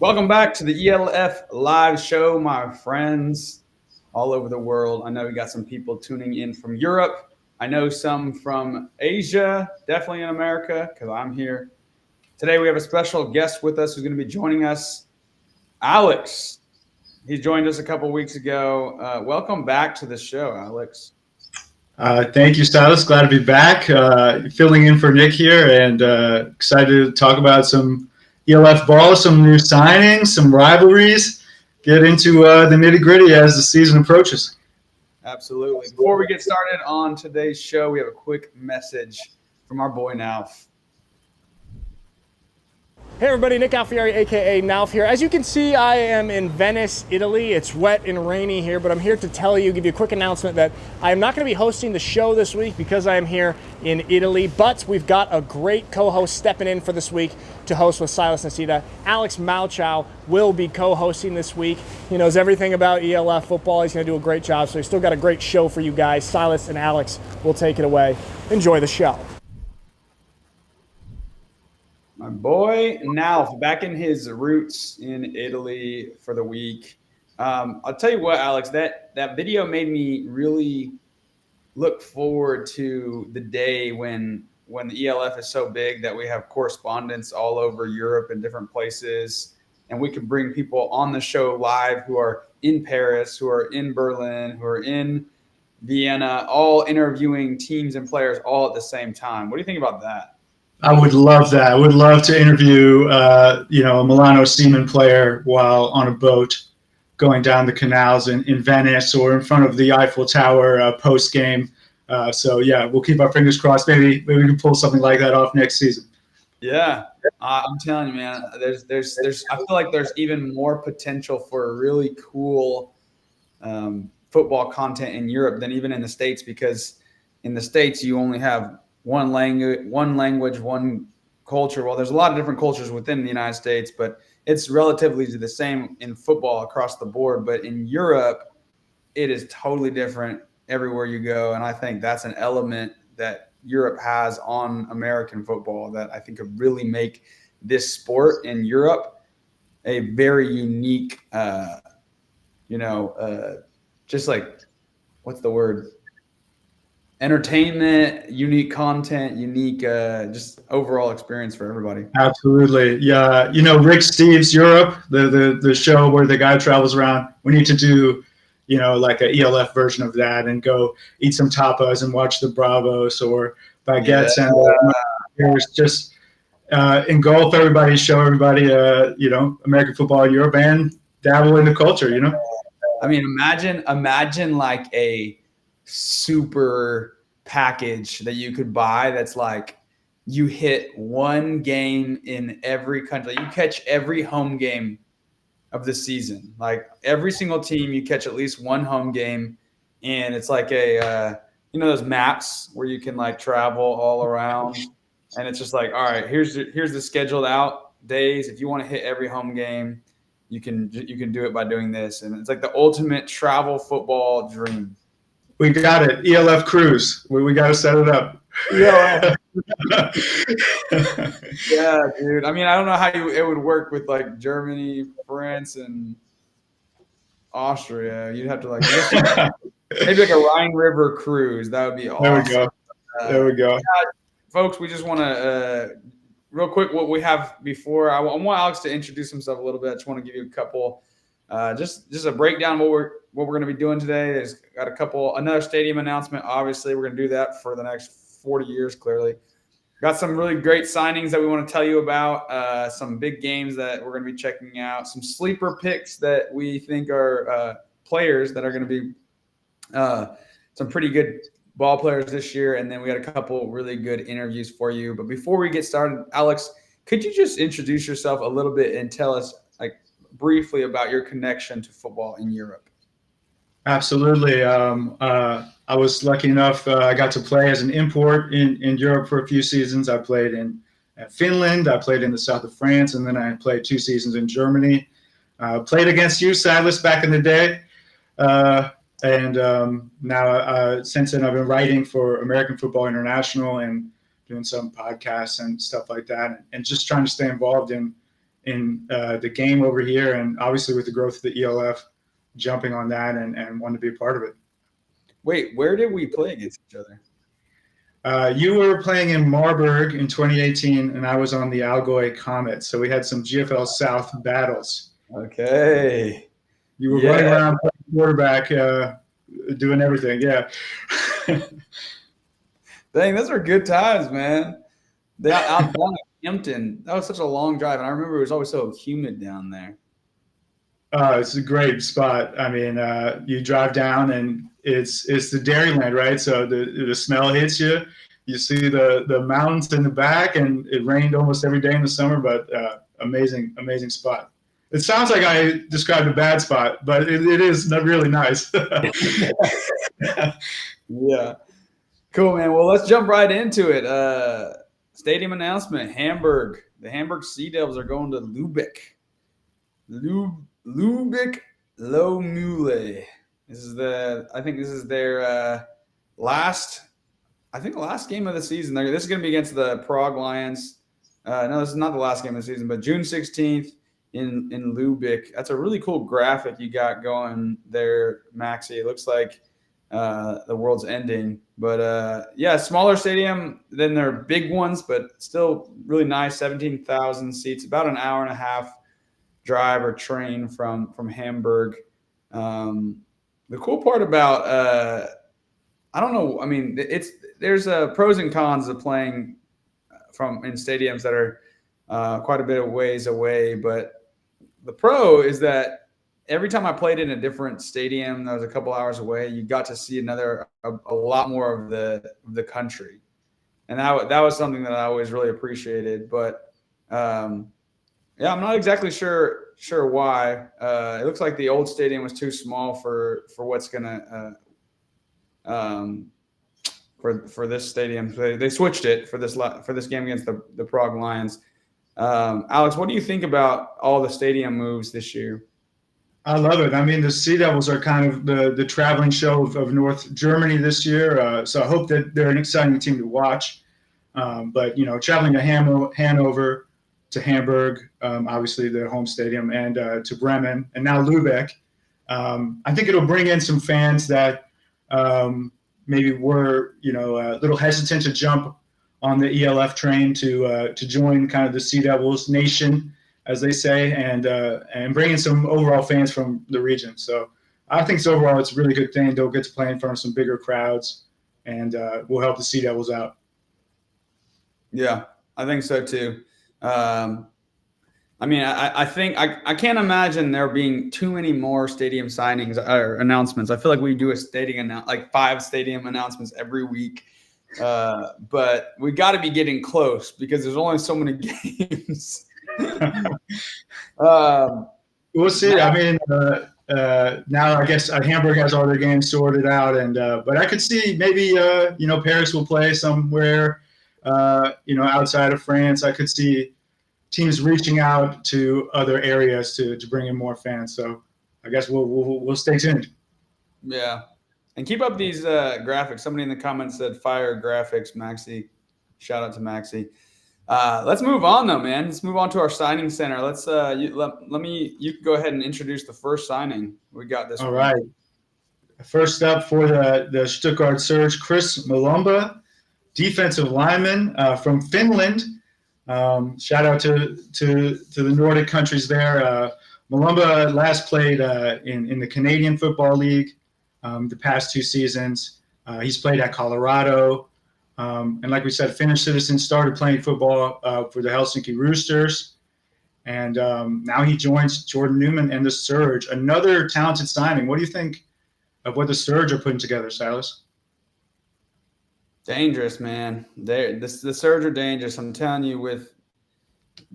Welcome back to the ELF live show, my friends all over the world. I know we got some people tuning in from Europe. I know some from Asia, definitely in America, because I'm here. Today we have a special guest with us who's going to be joining us, Alex. He joined us a couple weeks ago. Welcome back to the show, Alex. Thank you, Silas. Glad to be back. Filling in for Nick here, and excited to talk about some ELF ball, some new signings, some rivalries. Get into the nitty gritty as the season approaches. Absolutely. Before we get started on today's show, we have a quick message from our boy Nauf. Hey everybody, Nick Alfieri, aka Nauf here. As you can see, I am in Venice, Italy. It's wet and rainy here, but I'm here to give you a quick announcement that I am not going to be hosting the show this week because I am here in Italy, but we've got a great co-host stepping in for this week to host with Silas and Nacita. Alex Malchow will be co-hosting this week. He knows everything about ELF football. He's going to do a great job, so he's still got a great show for you guys. Silas and Alex will take it away. Enjoy the show. My boy Nauf, back in his roots in Italy for the week. I'll tell you what, Alex, that video made me really look forward to the day when the ELF is so big that we have correspondents all over Europe and different places, and we can bring people on the show live who are in Paris, who are in Berlin, who are in Vienna, all interviewing teams and players all at the same time. What do you think about that? I would love that. I would love to interview, a Milano Seaman player while on a boat going down the canals in Venice or in front of the Eiffel Tower post game. So yeah, we'll keep our fingers crossed. Maybe we can pull something like that off next season. Yeah, I'm telling you, man. There's. I feel like there's even more potential for really cool football content in Europe than even in the States, because in the States you only have one language, one culture. Well, there's a lot of different cultures within the United States, but it's relatively the same in football across the board. But in Europe, it is totally different everywhere you go. And I think that's an element that Europe has on American football that I think could really make this sport in Europe a very unique, just like, what's the word? Entertainment, unique content, unique just overall experience for everybody. Absolutely. Yeah. Rick Steves Europe, the show where the guy travels around. We need to do, like a ELF version of that and go eat some tapas and watch the Bravos or baguettes and just engulf everybody, show everybody, American football in Europe and dabble in the culture, I mean, imagine like a super package that you could buy that's like you hit one game in every country. You catch every home game of the season. Like every single team, you catch at least one home game, and it's like a those maps where you can like travel all around, and it's just like, all right, here's the scheduled out days. If you want to hit every home game, you can do it by doing this, and it's like the ultimate travel football dream. We got it. ELF cruise. We got to set it up. Yeah. Yeah, dude. I mean, I don't know how it would work with like Germany, France, and Austria. You'd have to like maybe like a Rhine River cruise. That would be awesome. There we go. Folks, we just want to real quick what we have before. I want Alex to introduce himself a little bit. I just want to give you a couple, just a breakdown of what we're going to be doing today. There's got another stadium announcement. Obviously, we're going to do that for the next 40 years, clearly. Got some really great signings that we want to tell you about, some big games that we're going to be checking out, some sleeper picks that we think are players that are going to be some pretty good ball players this year. And then we got a couple really good interviews for you. But before we get started, Alex, could you just introduce yourself a little bit and tell us briefly about your connection to football in Europe? Absolutely. I was lucky enough. I got to play as an import in Europe for a few seasons. I played in Finland. I played in the south of France, and then I played 2 seasons in Germany. Played against you, Silas, back in the day. Now, since then, I've been writing for American Football International and doing some podcasts and stuff like that, and just trying to stay involved in in the game over here, and obviously with the growth of the ELF, jumping on that and wanted to be a part of it. Wait, where did we play against each other? You were playing in Marburg in 2018, and I was on the Algoy Comet. So we had some GFL South battles. Okay. You were running around playing quarterback, doing everything. Yeah. Dang, those are good times, man. Out down at Hampton, that was such a long drive, and I remember it was always so humid down there. It's a great spot. I mean, you drive down and it's the Dairyland, right? So the smell hits you. You see the mountains in the back, and it rained almost every day in the summer, but amazing spot. It sounds like I described a bad spot, but it is really nice. Yeah. Cool, man. Well, let's jump right into it. Stadium announcement, Hamburg. The Hamburg Sea Devils are going to Lübeck. Lübeck Lohmühle. I think this is their last game of the season. This is going to be against the Prague Lions. No, this is not the last game of the season, but June 16th in Lübeck. That's a really cool graphic you got going there, Maxie. It looks like the world's ending. But, yeah, smaller stadium than their big ones, but still really nice, 17,000 seats, about an hour and a half drive or train from Hamburg. The cool part about I don't know. I mean, there's pros and cons of playing in stadiums that are quite a bit of ways away. But the pro is that every time I played in a different stadium that was a couple hours away, you got to see a lot more of the country, and that was something that I always really appreciated. But yeah, I'm not exactly sure why. It looks like the old stadium was too small for what's gonna for this stadium. They switched it for this game against the Prague Lions. Alex, what do you think about all the stadium moves this year? I love it. I mean, the Sea Devils are kind of the traveling show of North Germany this year. So I hope that they're an exciting team to watch. But traveling to Hanover, to Hamburg, obviously the home stadium, and to Bremen, and now Lübeck. I think it'll bring in some fans that maybe were a little hesitant to jump on the ELF train to join kind of the Sea Devils nation, as they say, and bring in some overall fans from the region. So I think overall it's a really good thing. They'll get to play in front of some bigger crowds, and will help the Sea Devils out. Yeah, I think so too. I mean, I think I can't imagine there being too many more stadium signings or announcements. I feel like we do like 5 stadium announcements every week, but we got to be getting close because there's only so many games. We'll see. I mean, now I guess Hamburg has all their games sorted out, and but I could see maybe Paris will play somewhere outside of France. I could see teams reaching out to other areas to bring in more fans. So I guess we'll stay tuned. Yeah, and keep up these graphics. Somebody in the comments said fire graphics, Maxie. Shout out to Maxie. Let's move on though, man. Let's move on to our signing center. Let's you can go ahead and introduce the first signing we got this week. All right. First up for the Stuttgart Surge, Chris Malomba, defensive lineman from Finland. Shout out to the Nordic countries there. Malomba last played in the Canadian Football League the past 2 seasons. He's played at Colorado. And like we said, Finnish citizen, started playing football for the Helsinki Roosters. And now he joins Jordan Newman and the Surge. Another talented signing. What do you think of what the Surge are putting together, Silas? Dangerous, man. The Surge are dangerous. I'm telling you, with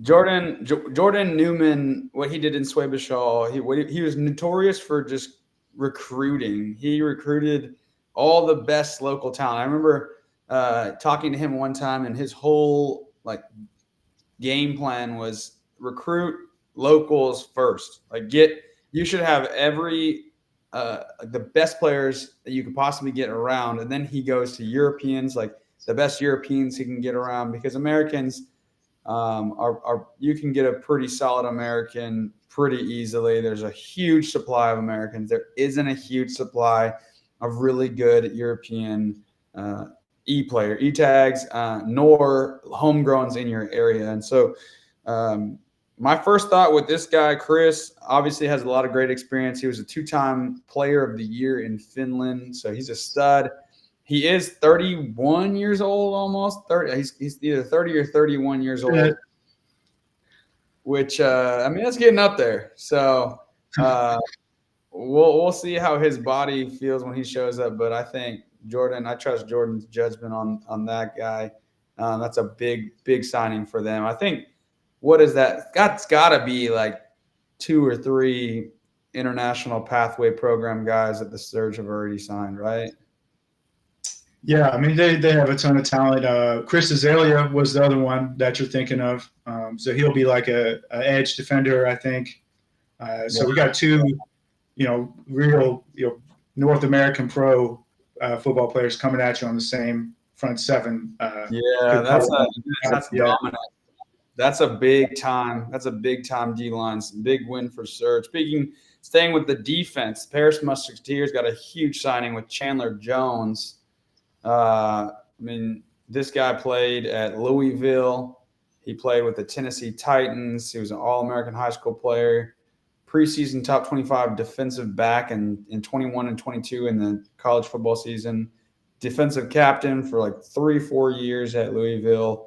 Jordan Newman, what he did in Schwäbisch he was notorious for just recruiting. He recruited all the best local talent. I remember talking to him one time, and his whole game plan was recruit locals first. You should have every the best players that you could possibly get around, and then he goes to Europeans, like the best Europeans he can get around, because Americans, you can get a pretty solid American pretty easily. There's a huge supply of Americans. There isn't a huge supply of really good European E-tags, nor homegrowns in your area. And so my first thought with this guy, Chris, obviously has a lot of great experience. He was a 2-time player of the year in Finland. So he's a stud. He is 31 years old, almost 30. He's either 30 or 31 years old, which, that's getting up there. So we'll see how his body feels when he shows up. But I think I trust Jordan's judgment on that guy. That's a big signing for them. I think, what is that? That's got to be like 2 or 3 international pathway program guys that the Surge have already signed, right? Yeah, they have a ton of talent. Chris Azalea was the other one that you're thinking of. So he'll be like a edge defender, I think. So we got 2, real, North American pro football players coming at you on the same front 7. That's dominant. That's a big time D line. Big win for Surge. Staying with the defense, Paris Musketeers got a huge signing with Chandler Jones. This guy played at Louisville. He played with the Tennessee Titans. He was an All-American high school player, preseason top 25 defensive back in 21 and 22 in the college football season, defensive captain for like 3-4 years at Louisville.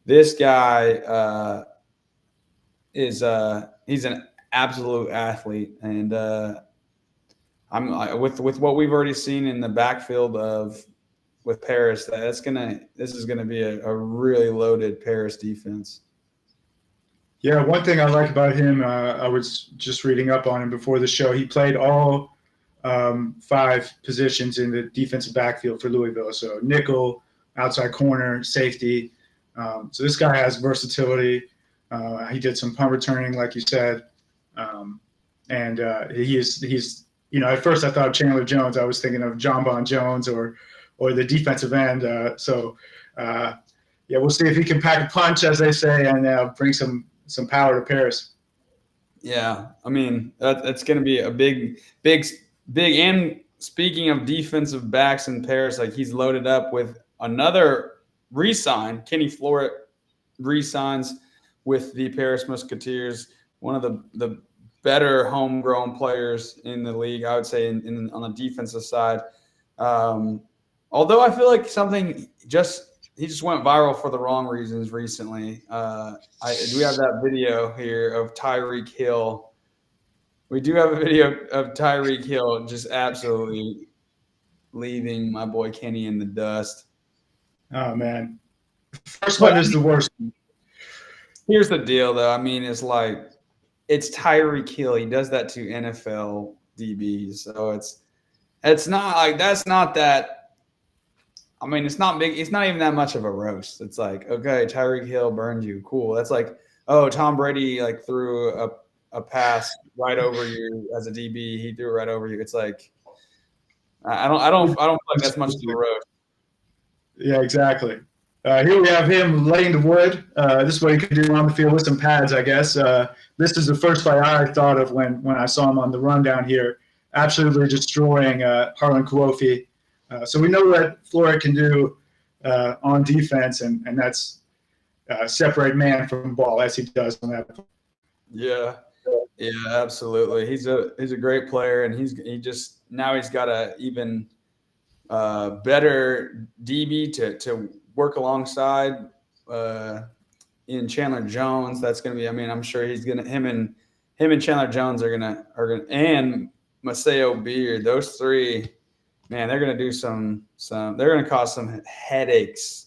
This guy he's an absolute athlete, and with what we've already seen in the backfield with Paris, this is gonna be a really loaded Paris defense. Yeah, one thing I like about him, I was just reading up on him before the show. He played all 5 positions in the defensive backfield for Louisville. So nickel, outside corner, safety. So this guy has versatility. He did some punt returning, like you said, and he's at first I thought of Chandler Jones. I was thinking of John Bon Jones or the defensive end. We'll see if he can pack a punch, as they say, and bring some power to Paris. Yeah, that's going to be a big. And speaking of defensive backs in Paris, like he's loaded up with another re-sign. Kenny Floret re-signs with the Paris Musketeers, one of the better homegrown players in the league, I would say, on the defensive side. Although I feel like he just went viral for the wrong reasons recently. Do we have that video here of Tyreek Hill? We do have a video of Tyreek Hill just absolutely leaving my boy Kenny in the dust. Oh, man. First one is the worst. Here's the deal, though. It's Tyreek Hill. He does that to NFL DBs. So it's not like that's not that. It's not big. It's not even that much of a roast. It's like, okay, Tyreek Hill burned you. Cool. That's like, oh, Tom Brady threw a pass right over you as a DB. He threw it right over you. It's like, I don't feel like that's much of a roast. Yeah, exactly. Here we have him laying the wood. This is what he could do on the field with some pads, I guess. This is the first play I thought of when I saw him on the rundown here, absolutely destroying Harlan Kuofi. So we know what Floret can do on defense, and that's separate man from ball as he does on that. Yeah, absolutely. He's a great player, and he's got a even better DB to work alongside in Chandler Jones. That's going to be. I'm sure he's going to him and Chandler Jones are going and Maceo Beard. Those 3, man, they're going to do some. They're going to cause some headaches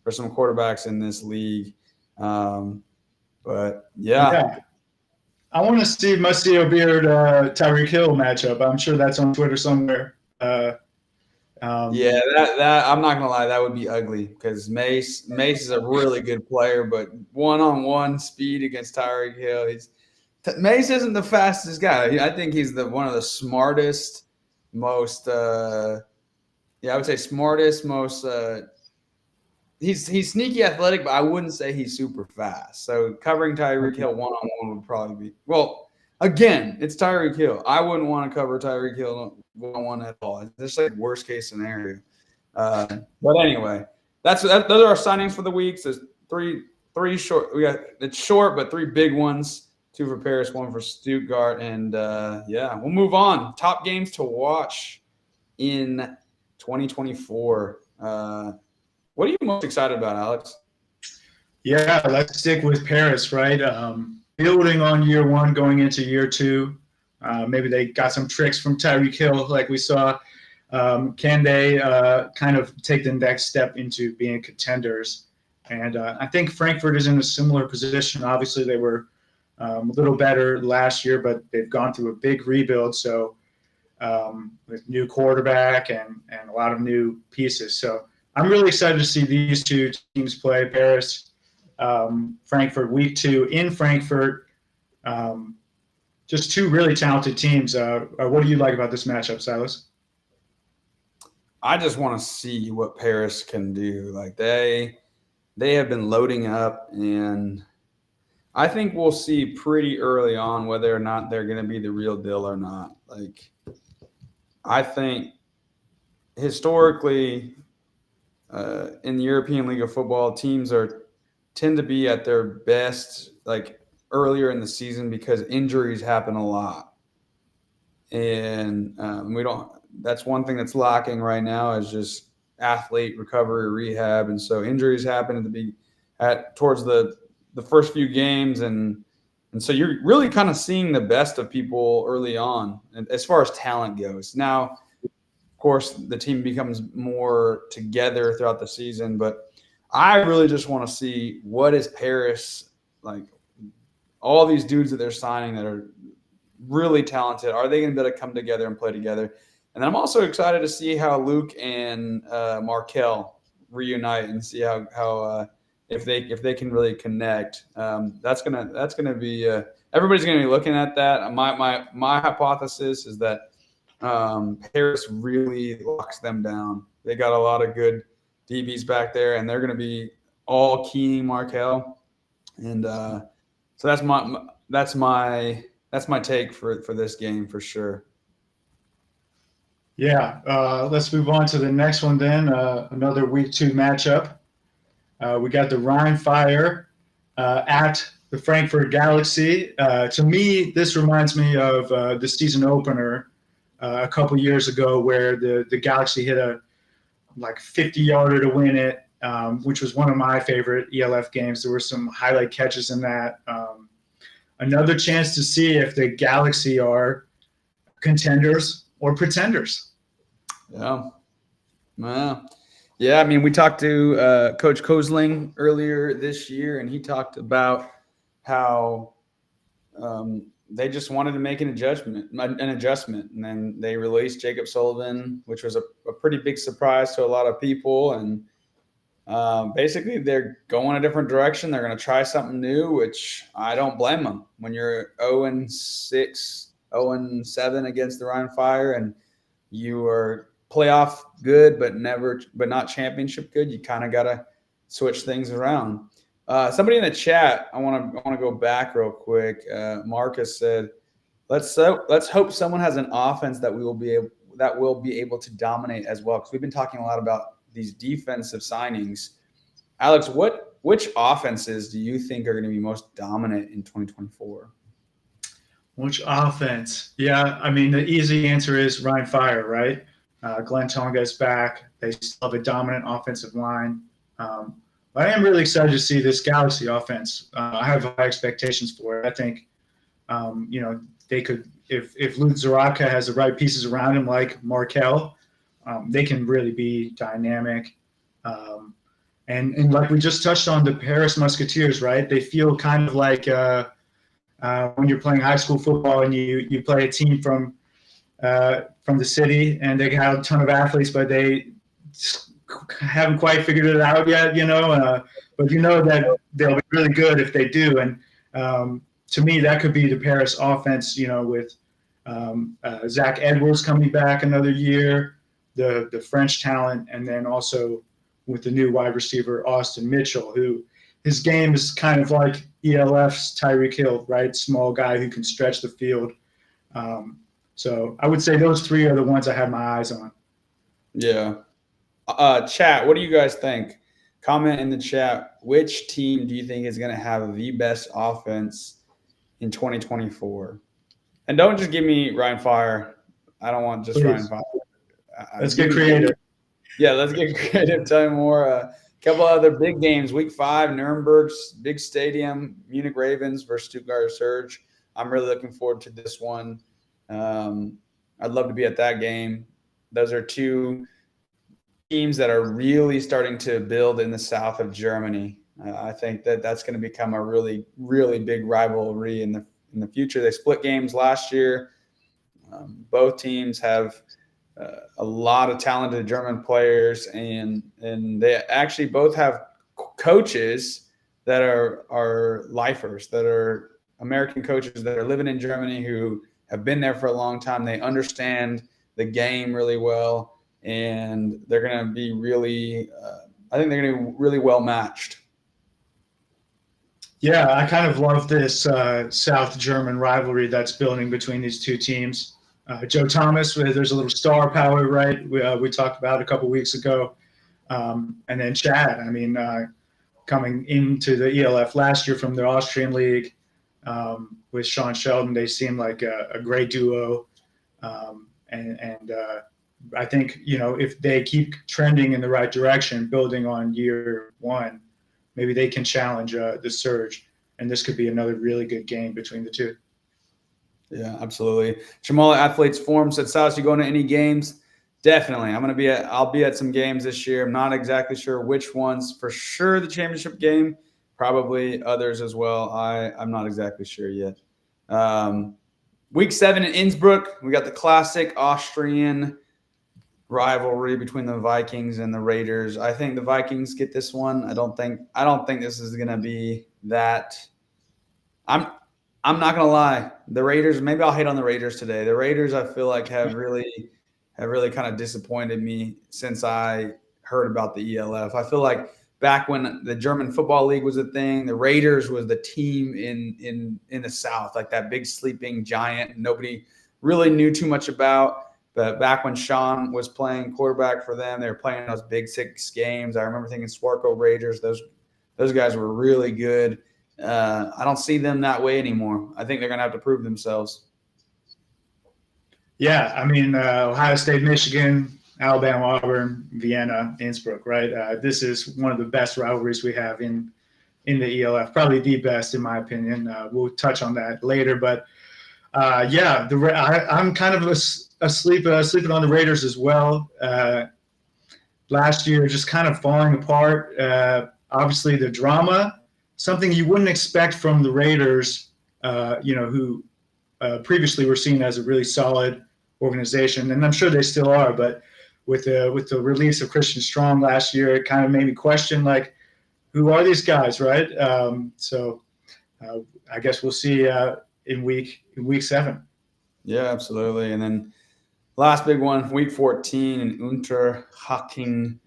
for some quarterbacks in this league. But yeah. I want to see Maceo Beard Tyreek Hill matchup. I'm sure that's on Twitter somewhere. That I'm not gonna lie, that would be ugly because Mace is a really good player, but one-on-one speed against Tyreek Hill, Mace isn't the fastest guy. I think he's one of the smartest, most I would say smartest, most he's sneaky athletic, but I wouldn't say he's super fast. So covering Tyreek Hill one-on-one would probably be well. Again, it's Tyreek Hill. I wouldn't want to cover Tyreek Hill one-on-one at all. It's just like worst case scenario. But anyway, those are our signings for the week. There's three short. It's short, but three big ones. 2 for Paris, 1 for Stuttgart, and we'll move on. Top games to watch in 2024. What are you most excited about, Alex? Yeah, let's stick with Paris, right? Building on year one, going into year two. Maybe they got some tricks from Tyreek Hill, like we saw. Can they kind of take the next step into being contenders? And I think Frankfurt is in a similar position. Obviously, they were a little better last year, but they've gone through a big rebuild. So with new quarterback and a lot of new pieces. So I'm really excited to see these two teams play. Paris, Frankfurt, week 2 in Frankfurt. Just two really talented teams. What do you like about this matchup, Silas? I just want to see what Paris can do. Like they have been loading up, and I think we'll see pretty early on whether or not they're going to be the real deal or not. Like I think historically in the European League of Football, teams tend to be at their best like earlier in the season because injuries happen a lot, and that's one thing that's lacking right now is just athlete recovery, rehab, and so injuries happen towards the first few games, and so you're really kind of seeing the best of people early on, and as far as talent goes. Now, of course, the team becomes more together throughout the season, but I really just want to see what is Paris like. All these dudes that they're signing that are really talented, are they going to be able to come together and play together? And I'm also excited to see how Luke and Malchow reunite and see how if they can really connect. That's gonna be everybody's gonna be looking at that. My hypothesis is that Paris really locks them down. They got a lot of good DBs back there, and they're gonna be all keying Malchow, and so that's my take for this game for sure. Yeah, let's move on to the next one then. Another week 2 matchup. We got the Rhine Fire at the Frankfurt Galaxy. To me, this reminds me of the season opener a couple years ago where the Galaxy hit a 50-yarder to win it, which was one of my favorite ELF games. There were some highlight catches in that. Another chance to see if the Galaxy are contenders or pretenders. Yeah. I mean, we talked to Coach Kosling earlier this year, and he talked about how they just wanted to make an adjustment, and then they released Jacob Sullivan, which was a pretty big surprise to a lot of people. And basically, they're going a different direction. They're going to try something new, which I don't blame them. When you're 0-6, 0-7 against the Rhine Fire, and you are playoff good, but not championship good, you kind of got to switch things around. Somebody in the chat, I want to go back real quick. Marcus said, "Let's hope someone has an offense that will be able to dominate as well." Because we've been talking a lot about these defensive signings. Alex, which offenses do you think are going to be most dominant in 2024? Which offense? Yeah, I mean, the easy answer is Rhine Fire, right? Glenn Tonga is back. They still have a dominant offensive line. But I am really excited to see this Galaxy offense. I have high expectations for it. I think, they could, if Luke Zaraka has the right pieces around him, like Malchow, they can really be dynamic. And like we just touched on, the Paris Musketeers, right? They feel kind of like when you're playing high school football and you play a team from the city, and they have a ton of athletes, but they haven't quite figured it out yet, but that they'll be really good if they do. And to me, that could be the Paris offense, with Zach Edwards coming back another year, the French talent, and then also with the new wide receiver, Austin Mitchell, who his game is kind of like ELF's Tyreek Hill, right? Small guy who can stretch the field. So I would say those three are the ones I have my eyes on. Yeah. Chat, what do you guys think? Comment in the chat. Which team do you think is going to have the best offense in 2024? And don't just give me Ryan Fire. I don't want just Please. Ryan Fire. Let's get creative. Yeah, let's get creative. Tell me more. A couple other big games. Week 5, Nuremberg's big stadium, Munich Ravens versus Stuttgart Surge. I'm really looking forward to this one. I'd love to be at that game. Those are two teams that are really starting to build in the south of Germany. I think that that's going to become a really, really big rivalry in the future. They split games last year. Both teams have a lot of talented German players, and they actually both have coaches that are lifers, that are American coaches that are living in Germany who have been there for a long time. They understand the game really well, and they're going to be really I think they're going to be really well matched. Yeah, I kind of love this South German rivalry that's building between these two teams. Joe Thomas, there's a little star power, right? We talked about a couple weeks ago. And then Chad, I mean, coming into the ELF last year from the Austrian League with Sean Sheldon, they seem like a great duo. And I think, if they keep trending in the right direction, building on year one, maybe they can challenge the Surge. And this could be another really good game between the two. Yeah, absolutely. Jamal Athletes Forum said, Silas, you going to any games? Definitely. I'll be at some games this year. I'm not exactly sure which ones. For sure the championship game, probably others as well. I'm not exactly sure yet. Week 7 in Innsbruck, we got the classic Austrian rivalry between the Vikings and the Raiders. I think the Vikings get this one. I don't think this is going to be that. I'm not going to lie. The Raiders, maybe I'll hate on the Raiders today. The Raiders, I feel like have really kind of disappointed me since I heard about the ELF. I feel like back when the German Football League was a thing, the Raiders was the team in the South, like that big sleeping giant nobody really knew too much about. But back when Sean was playing quarterback for them, they were playing those Big 6 games. I remember thinking Swarco Raiders, those guys were really good. I don't see them that way anymore. I think they're going to have to prove themselves. Yeah, I mean, Ohio State, Michigan, Alabama, Auburn, Vienna, Innsbruck, right? This is one of the best rivalries we have in the ELF, probably the best in my opinion. We'll touch on that later, but yeah, I'm kind of sleeping on the Raiders as well. Last year, just kind of falling apart. Obviously, the drama. Something you wouldn't expect from the Raiders, who previously were seen as a really solid organization, and I'm sure they still are. But with the release of Christian Strong last year, it kind of made me question, like, who are these guys, right? So I guess we'll see in week 7. Yeah, absolutely. And then last big one, week 14 in Unterhaching.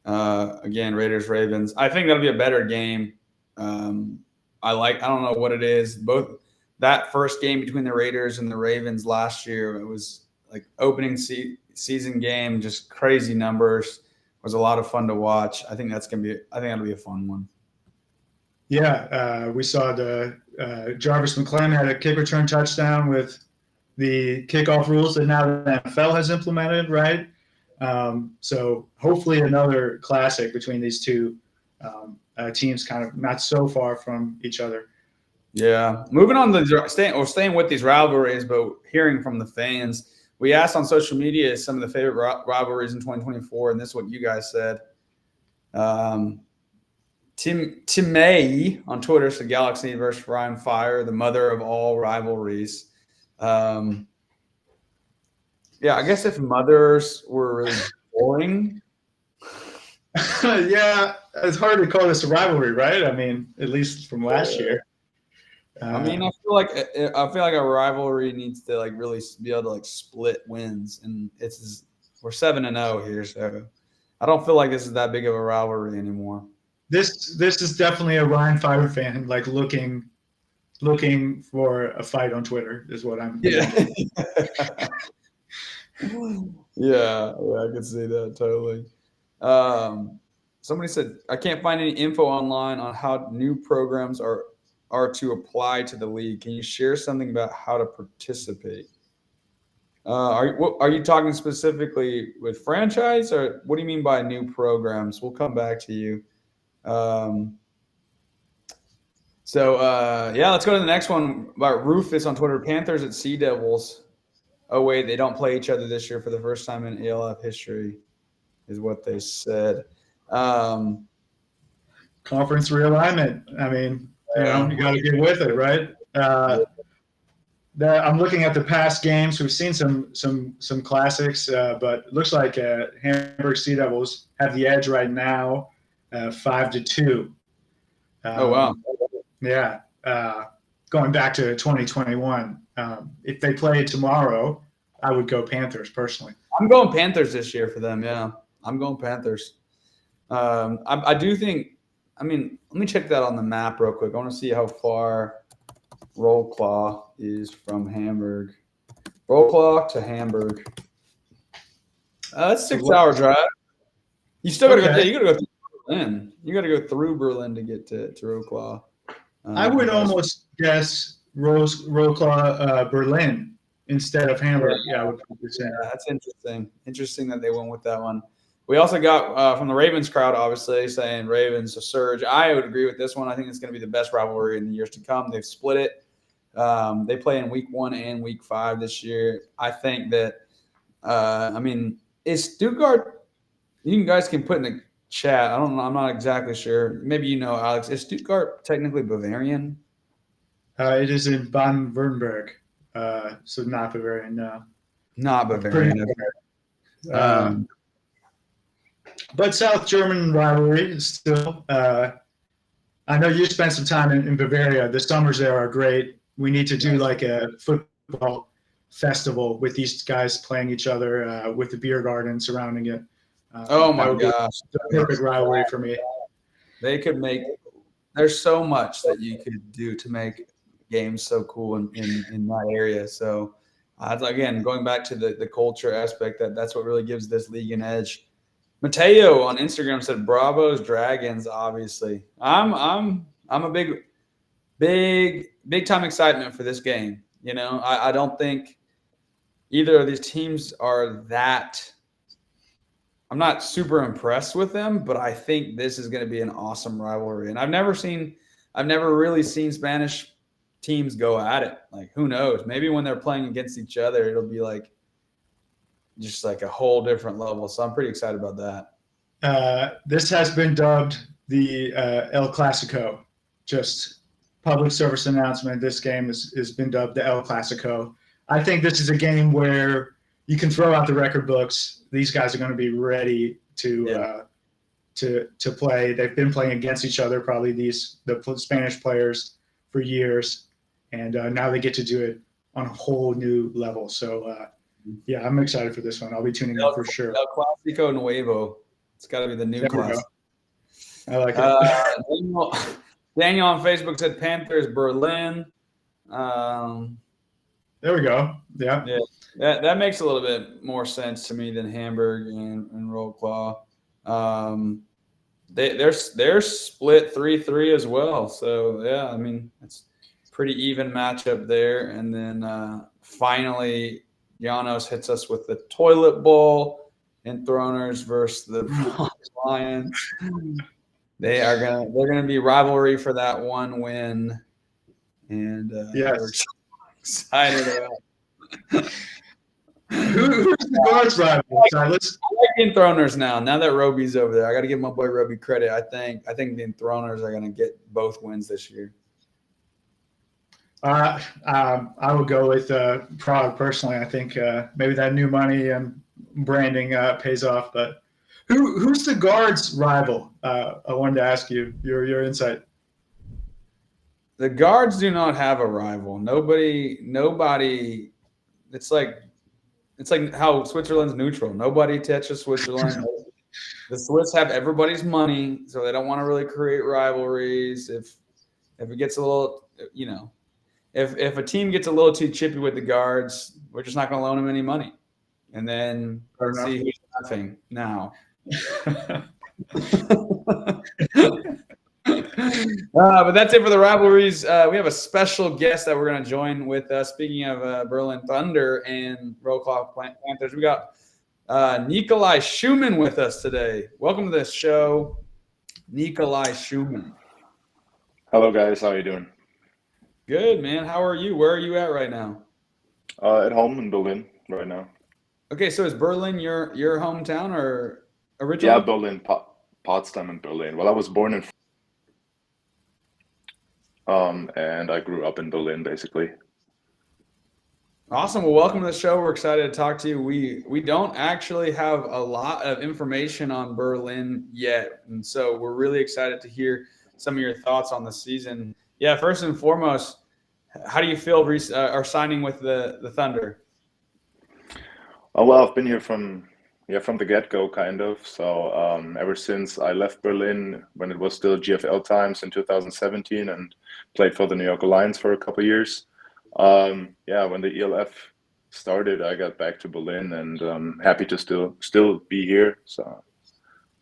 Again, Raiders Ravens. I think that'll be a better game. I don't know what it is. Both that first game between the Raiders and the Ravens last year, it was like opening season game, just crazy numbers. It was a lot of fun to watch. I think that'll be a fun one. Yeah, we saw the Jarvis McClellan had a kick return touchdown with the kickoff rules that now the NFL has implemented, right? So hopefully another classic between these two teams, kind of not so far from each other. Yeah. Moving on to staying with these rivalries, but hearing from the fans. We asked on social media some of the favorite rivalries in 2024, and this is what you guys said. Tim May on Twitter said Galaxy versus Ryan Fire, the mother of all rivalries. Yeah, I guess if mothers were really boring. Yeah, it's hard to call this a rivalry, right? I mean, at least from last year. I feel like a rivalry needs to really be able to split wins, and we're 7-0 here, so I don't feel like this is that big of a rivalry anymore. This is definitely a Ryan Fire fan, like looking for a fight on Twitter is what I'm. Yeah. yeah, I can see that totally. Somebody said I can't find any info online on how new programs are to apply to the league. Can you share something about how to participate? Are you talking specifically with franchise, or what do you mean by new programs? We'll come back to you. Let's go to the next one about Rufus on Twitter. Panthers at Sea Devils. Oh wait, they don't play each other this year for the first time in ALF history, is what they said. Conference realignment. I mean, you got to get with it, right? I'm looking at the past games. We've seen some classics, but it looks like Hamburg Sea Devils have the edge right now, 5-2. Oh wow! Yeah, going back to 2021. If they play tomorrow, I would go Panthers personally. I'm going Panthers this year for them. Yeah, I'm going Panthers. I do think. I mean, let me check that on the map real quick. I want to see how far Wroclaw is from Hamburg. Wroclaw to Hamburg. That's a 6-hour drive. You still gotta go. You gotta go through Berlin. You gotta go through Berlin to get to Wroclaw. I would almost guess Wroclaw, Berlin instead of Hamburg. Yeah, I would say. Yeah, that's interesting. Interesting that they went with that one. We also got from the Ravens crowd, obviously, saying Ravens a surge. I would agree with this one. I think it's going to be the best rivalry in the years to come. They've split it. They play in week 1 and week 5 this year. I think that, is Stuttgart, you guys can put in the chat. I don't know. I'm not exactly sure. Maybe you know, Alex. Is Stuttgart technically Bavarian? It is in Baden-Württemberg. So not Bavarian, no. Not Bavarian. But South German rivalry is still. I know you spent some time in Bavaria. The summers there are great. We need to do like a football festival with these guys playing each other with the beer garden surrounding it. Oh my gosh, the perfect rivalry for me. They could make. There's so much that you could do to make games so cool in that area. So again, going back to the culture aspect, that's what really gives this league an edge. Mateo on Instagram said, "Bravos Dragons." Obviously, I'm a big time excitement for this game. You know, I don't think either of these teams are that. I'm not super impressed with them, but I think this is going to be an awesome rivalry. And I've never really seen Spanish teams go at it. Like, who knows? Maybe when they're playing against each other, it'll be like just like a whole different level. So I'm pretty excited about that. This has been dubbed the El Clasico. Just public service announcement. This game has been dubbed the El Clasico. I think this is a game where you can throw out the record books. These guys are going to be ready to play. They've been playing against each other, probably the Spanish players, for years, and now they get to do it on a whole new level. So, yeah, I'm excited for this one. I'll be tuning in for sure. El Clasico Nuevo. It's got to be the new class. I like it. Daniel on Facebook said Panthers Berlin. There we go. Yeah. That makes a little bit more sense to me than Hamburg and Wroclaw. They're split 3-3 as well. So yeah, I mean it's pretty even matchup there. And then finally, Janos hits us with the toilet bowl and Throners versus the Lions. They're gonna be rivalry for that one win, and yes, we're excited about. Who's the guards rival, Silas? I like the Enthroners now. Now that Roby's over there, I got to give my boy Roby credit. I think the Enthroners are going to get both wins this year. I would go with Prague personally. I think maybe that new money and branding pays off. But who's the guards rival? I wanted to ask you your insight. The guards do not have a rival. Nobody. It's like how Switzerland's neutral. Nobody touches Switzerland. the Swiss have everybody's money, so they don't want to really create rivalries. If it gets a little, if a team gets a little too chippy with the guards, we're just not going to loan them any money, and then see who's laughing now. But that's it for the rivalries. We have a special guest that we're going to join with us. Speaking of Berlin Thunder and Roll Call Panthers, we got Nikolai Schuman with us today. Welcome to the show, Nikolai Schuman. Hello, guys. How are you doing? Good, man. How are you? Where are you at right now? At home in Berlin right now. Okay, so is Berlin your hometown or originally? Yeah, Berlin, Potsdam and Berlin. Well, I was born in and I grew up in Berlin, basically. Awesome. Well, welcome to the show. We're excited to talk to you. We don't actually have a lot of information on Berlin yet, and so we're really excited to hear some of your thoughts on the season. Yeah, first and foremost, how do you feel signing with the Thunder? Well, I've been here from the get-go, kind of. So ever since I left Berlin when it was still GFL times in 2017 and played for the New York Lions for a couple of years. When the ELF started, I got back to Berlin, and I'm happy to still be here. So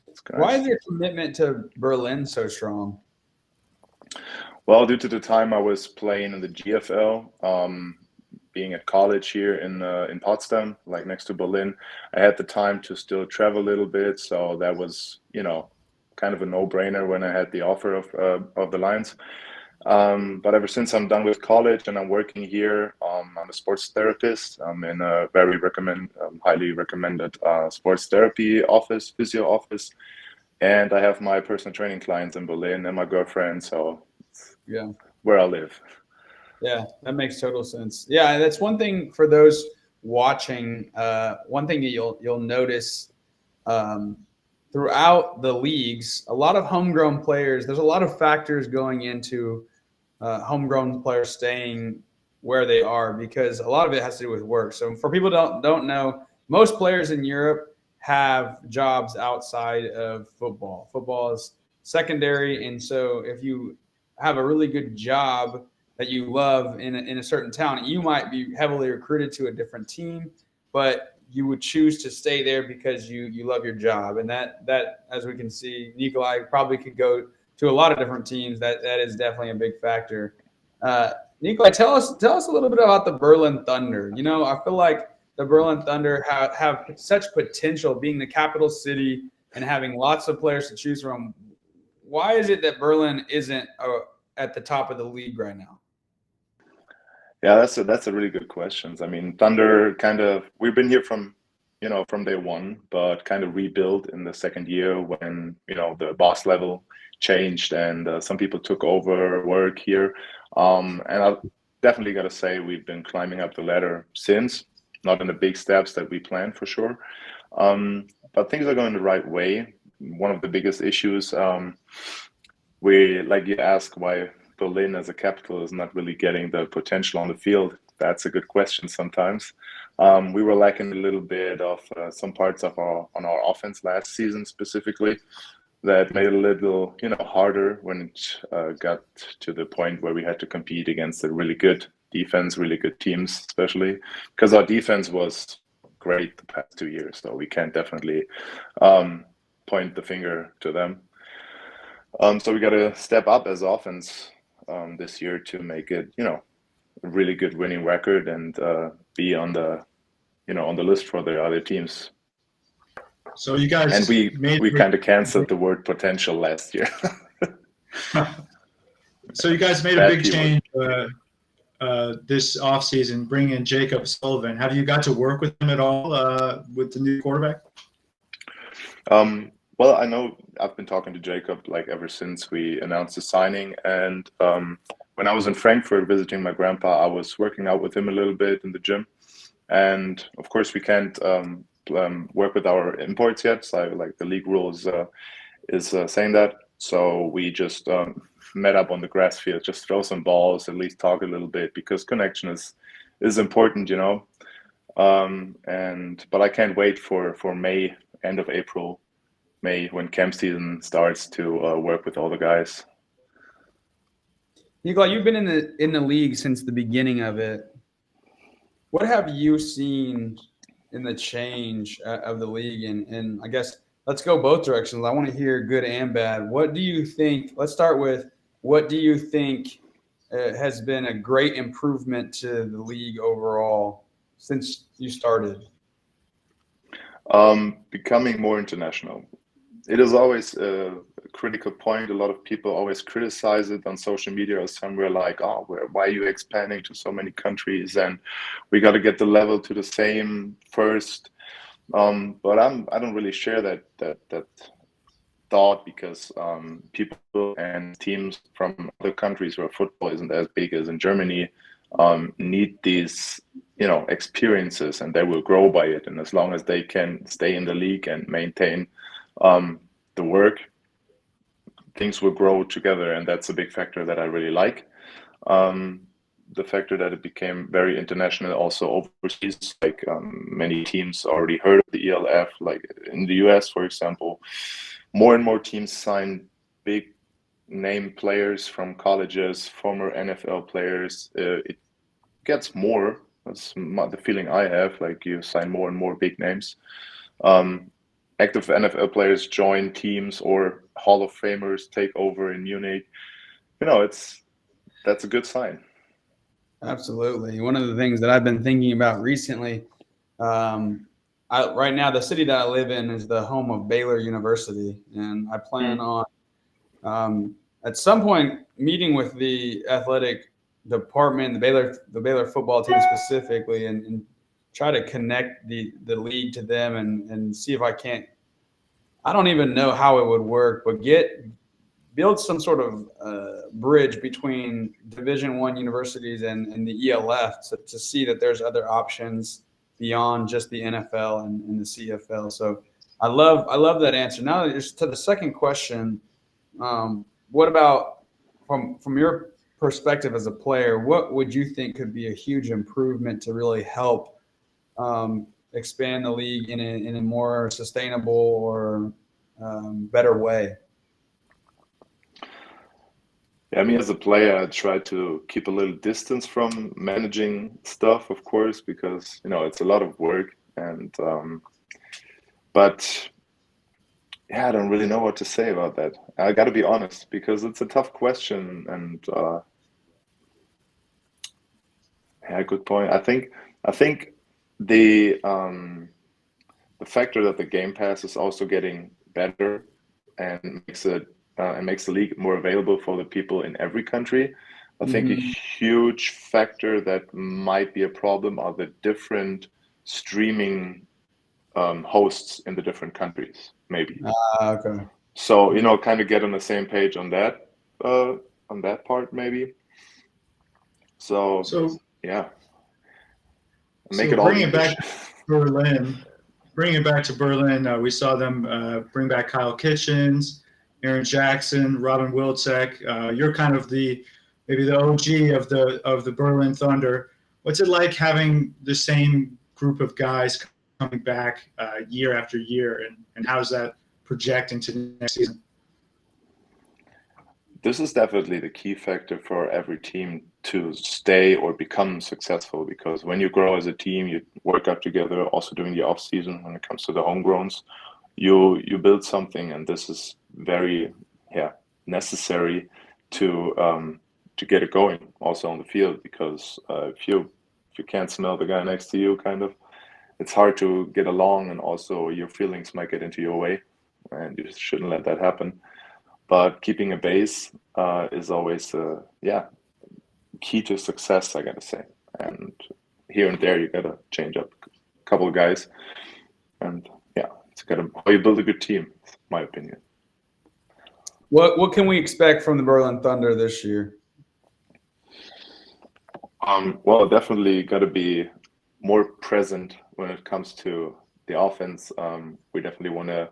it's nice. Why is your commitment to Berlin so strong? Well, due to the time I was playing in the GFL, being at college here in Potsdam, like next to Berlin, I had the time to still travel a little bit. So that was, kind of a no-brainer when I had the offer of the Lions. But ever since I'm done with college and I'm working here, I'm a sports therapist. I'm in a highly recommended sports therapy office, physio office, and I have my personal training clients in Berlin and my girlfriend. So yeah, where I live. Yeah, that makes total sense. Yeah, that's one thing for those watching. One thing that you'll notice throughout the leagues, a lot of homegrown players. There's a lot of factors going into homegrown players staying where they are because a lot of it has to do with work. So for people who don't know, most players in Europe have jobs outside of football. Football is secondary, and so if you have a really good job that you love in a certain town, you might be heavily recruited to a different team, but you would choose to stay there because you love your job. And that as we can see, Nicolai probably could go to a lot of different teams. That is definitely a big factor. Nicolai, tell us a little bit about the Berlin Thunder. I feel like the Berlin Thunder have such potential, being the capital city and having lots of players to choose from. Why is it that Berlin isn't at the top of the league right now? Yeah, that's a really good question. I mean, Thunder we've been here from day one, but kind of rebuilt in the second year when the boss level changed and some people took over work here. And I definitely got to say we've been climbing up the ladder since, not in the big steps that we planned for sure, but things are going the right way. One of the biggest issues, you ask why Berlin as a capital is not really getting the potential on the field. That's a good question sometimes. We were lacking a little bit of some parts on our offense last season specifically. That made it a little harder when it got to the point where we had to compete against a really good defense, really good teams, especially because our defense was great the past 2 years. So we can't definitely point the finger to them. So we got to step up as offense this year to make it, a really good winning record and be on the list for the other teams. So you guys and we kind of canceled the word potential last year. So you guys made a big change this offseason, bringing in Jacob Sullivan. Have you got to work with him at all with the new quarterback? Well, I know I've been talking to Jacob ever since we announced the signing, and when I was in Frankfurt visiting my grandpa, I was working out with him a little bit in the gym, and of course we can't work with our imports yet. So the league rules is saying that, so we just met up on the grass field, just throw some balls, at least talk a little bit because connection is important, but I can't wait for May, end of April, May, when camp season starts, to work with all the guys. Nikolai, you've been in the league since the beginning of it. What have you seen in the change of the league? And I guess let's go both directions. I want to hear good and bad. What do you think? Let's start with, what do you think has been a great improvement to the league overall since you started? Becoming more international. It is always a critical point. A lot of people always criticize it on social media, or somewhere like, "Oh, why are you expanding to so many countries? And we got to get the level to the same first." But I don't really share that thought, because people and teams from other countries where football isn't as big as in Germany need these, experiences, and they will grow by it. And as long as they can stay in the league and maintain the work, things will grow together, and that's a big factor that I really like. The factor that it became very international also overseas, like many teams already heard of the ELF, like in the US, for example. More and more teams sign big name players from colleges, former NFL players. It gets more. That's the feeling I have, like you sign more and more big names. Active NFL players join teams, or Hall of Famers take over in Munich. That's a good sign. Absolutely. One of the things that I've been thinking about recently, right now, the city that I live in is the home of Baylor University, and I plan on at some point meeting with the athletic department, the Baylor football team specifically, and try to connect the league to them and see if I can't. I don't even know how it would work, but build some sort of bridge between Division I universities and the ELF to see that there's other options beyond just the NFL and the CFL. So I love that answer. Now just to the second question, what about from your perspective as a player, what would you think could be a huge improvement to really help expand the league in a more sustainable or better way? Yeah, I mean, as a player, I try to keep a little distance from managing stuff, of course, because it's a lot of work. And but yeah, I don't really know what to say about that. I got to be honest, because it's a tough question. And yeah, good point. I think the factor that the Game Pass is also getting better and makes the league more available for the people in every country. I think a huge factor that might be a problem are the different streaming hosts in the different countries, maybe. Okay. So kind of get on the same page on that part, maybe. So yeah. Make it all. Bring it back to Berlin. We saw them bring back Kyle Kitchens, Aaron Jackson, Robin Wilczek. You're kind of maybe the OG of the Berlin Thunder. What's it like having the same group of guys coming back year after year, and how does that project into the next season? This is definitely the key factor for every team to stay or become successful, because when you grow as a team, you work out together. Also during the off season, when it comes to the homegrowns, you build something, and this is very necessary to get it going also on the field, because if you can't smell the guy next to you, kind of, it's hard to get along, and also your feelings might get into your way, and you shouldn't let that happen. But keeping a base is always key to success, I gotta say. And here and there, you gotta change up a couple of guys, and it's how you build a good team, in my opinion. What can we expect from the Berlin Thunder this year? Well, definitely got to be more present when it comes to the offense. We definitely want to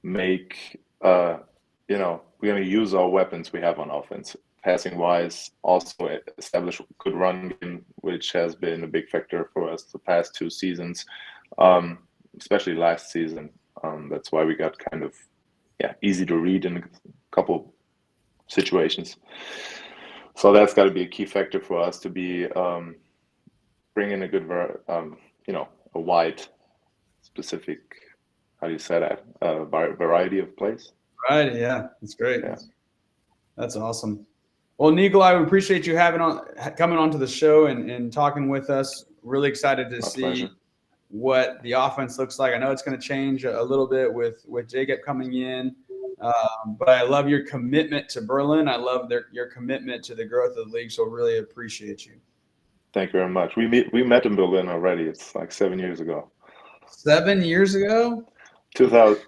make we're going to use our weapons we have on offense. Passing wise, also establish a good run game, which has been a big factor for us the past 2 seasons, especially last season. That's why we got kind of easy to read in a couple situations. So that's got to be a key factor for us to be bringing a good, a wide, specific, how do you say that, variety of plays. Right. Yeah, that's great. Yeah. That's awesome. Well, Nikolai, we appreciate you coming onto the show and talking with us. Really excited to see pleasure. what the offense looks like. I know it's going to change a little bit with Jacob coming in, but I love your commitment to Berlin. I love your commitment to the growth of the league. So really appreciate you. Thank you very much. We met in Berlin already. It's like 7 years ago. 7 years ago? 2000.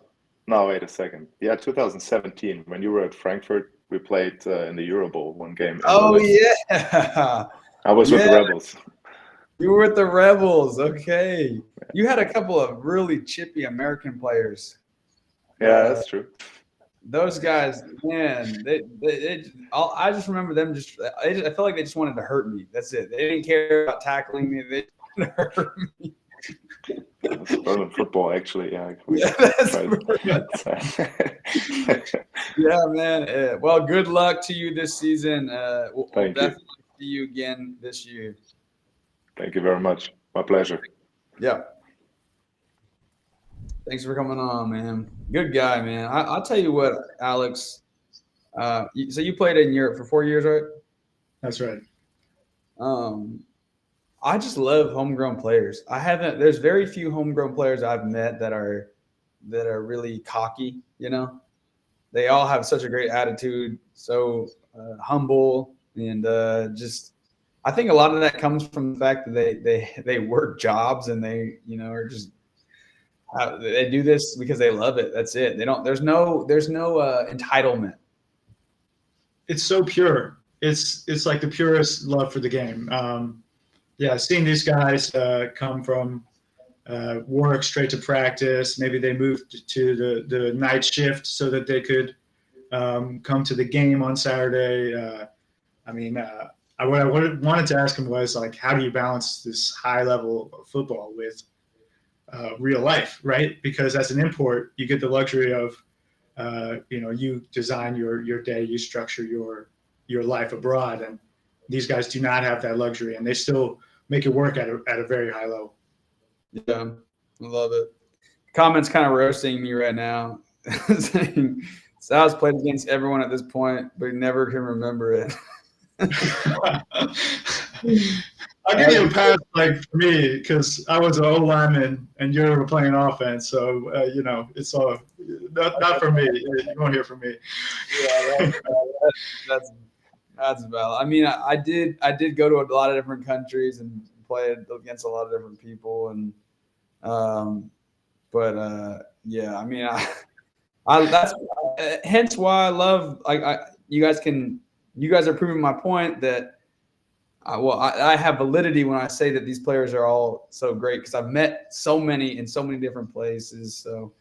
No, wait a second. Yeah, 2017. When you were at Frankfurt, we played in the Euro Bowl one game. Oh, yeah. I was with the Rebels. You were with the Rebels. Okay. You had a couple of really chippy American players. Yeah, that's true. Those guys, man, I just remember them I felt like they just wanted to hurt me. That's it. They didn't care about tackling me. They just wanted to hurt me. That's Berlin football, actually. Yeah, yeah, man. Well, good luck to you this season. We'll definitely see you again this year. Thank you very much. My pleasure. Yeah. Thanks for coming on, man. Good guy, man. I'll tell you what, Alex. So you played in Europe for 4 years, right? That's right. I just love homegrown players. There's very few homegrown players I've met that are really cocky, you know. They all have such a great attitude, so humble, and I think a lot of that comes from the fact that they work jobs and they, are just they do this because they love it. That's it. There's no entitlement. It's so pure. It's like the purest love for the game. Seeing these guys come from work straight to practice. Maybe they moved to the night shift so that they could come to the game on Saturday. What I wanted to ask him was, like, how do you balance this high level of football with real life, right? Because as an import, you get the luxury of, you design your day, you structure your life abroad, and these guys do not have that luxury, and they still make it work at a very high level. Yeah, I love it. Comments kind of roasting me right now, saying Silas played against everyone at this point, but he never can remember it. I'll give you a pass, like, for me, because I was an O-lineman and you were playing offense, so it's all not for me. You won't hear from me. Yeah, that's valid. I mean, I did go to a lot of different countries and played against a lot of different people, and yeah, I mean, that's hence why I love, you guys are proving my point that I have validity when I say that these players are all so great, because I've met so many in so many different places. So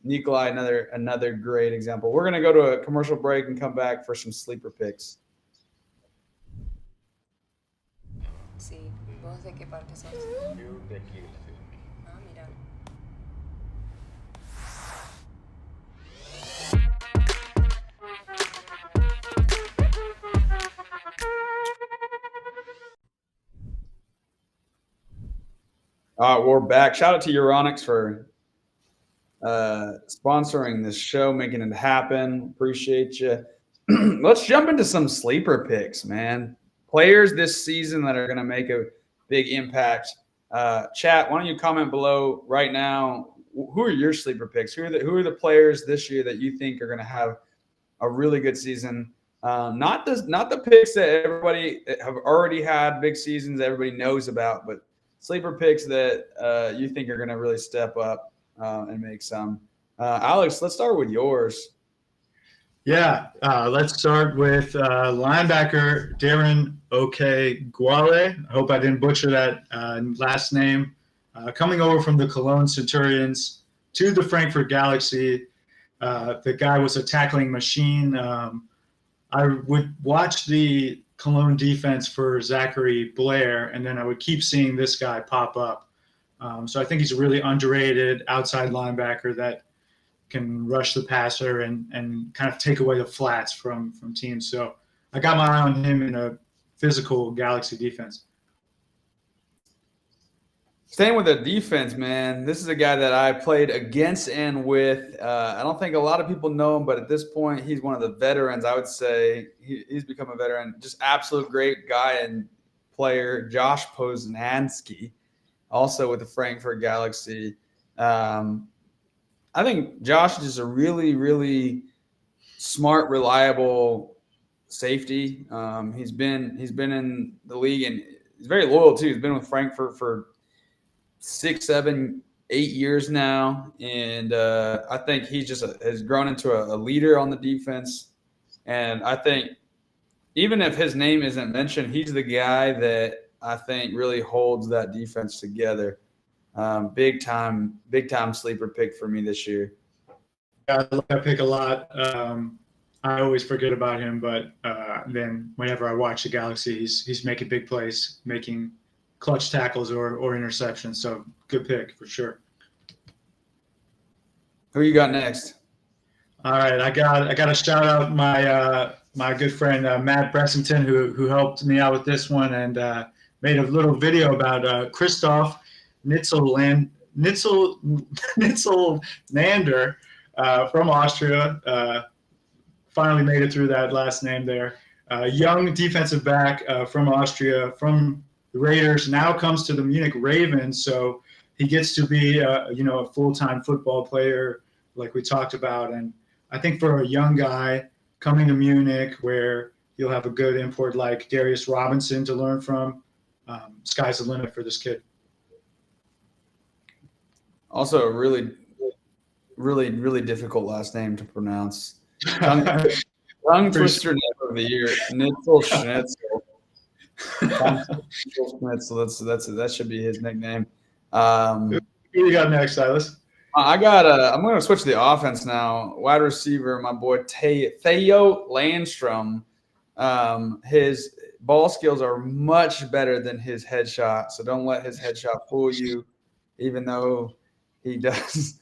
Nikolai, another great example. We're gonna go to a commercial break and come back for some sleeper picks. Sí, ¿vos de qué parte sos? Yo de aquí. Ah, mira. We're back. Shout out to Euronics for sponsoring this show, making it happen. Appreciate you. Let's jump into some sleeper picks, man. Players this season that are going to make a big impact. Chat, why don't you comment below right now? Who are your sleeper picks? Who are the players this year that you think are going to have a really good season? Not the picks that everybody have already had big seasons that everybody knows about, but sleeper picks that you think are going to really step up and make some. Alex, let's start with yours. Yeah, let's start with linebacker Darren Guale. I hope I didn't butcher that last name. Coming over from the Cologne Centurions to the Frankfurt Galaxy. The guy was a tackling machine. I would watch the Cologne defense for Zachary Blair, and then I would keep seeing this guy pop up. So I think he's a really underrated outside linebacker that can rush the passer and kind of take away the flats from teams. So I got my eye on him in a physical Galaxy defense. Staying with the defense, man, this is a guy that I played against and with. I don't think a lot of people know him, but at this point, he's one of the veterans. I would say he's become a veteran. Just absolute great guy and player, Josh Poznansky, also with the Frankfurt Galaxy. I think Josh is just a really, really smart, reliable safety. He's been in the league and he's very loyal too. He's been with Frankfurt for 6, 7, 8 years now, and I think he just has grown into a leader on the defense. And I think even if his name isn't mentioned, he's the guy that I think really holds that defense together. Big time sleeper pick for me this year. Yeah, I like that pick a lot. I always forget about him, but then whenever I watch the Galaxy, he's making big plays, making clutch tackles or interceptions. So good pick for sure. Who you got next? All right, I got to shout out my good friend Matt Bressington who helped me out with this one and made a little video about Christoph Nitzelander from Austria. Finally made it through that last name there. Young defensive back from Austria, from the Raiders, now comes to the Munich Ravens, so he gets to be a full-time football player like we talked about. And I think for a young guy coming to Munich where you'll have a good import like Darius Robinson to learn from, sky's the limit for this kid. Also a really, really, really difficult last name to pronounce. Tongue twister name of the year, Nitzel Schnitzel. So that should be his nickname. Who you got next, Silas? I'm going to switch the offense now. Wide receiver, my boy Theo Landstrom. His ball skills are much better than his headshot, so don't let his headshot fool you, even though he does.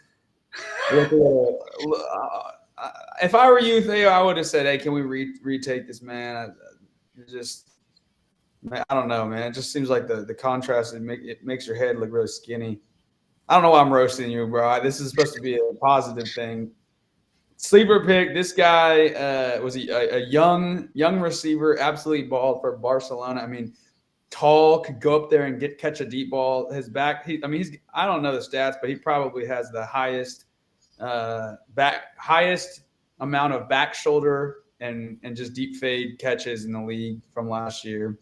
If I were you, Theo, I would have said, "Hey, can we retake this, man?" I don't know, man. It just seems like the contrast it makes your head look really skinny. I don't know why I'm roasting you, bro. This is supposed to be a positive thing. Sleeper pick. This guy was a young receiver, absolutely balled for Barcelona. I mean, tall, could go up there and catch a deep ball. His back. I don't know the stats, but he probably has the highest amount of back shoulder and just deep fade catches in the league from last year.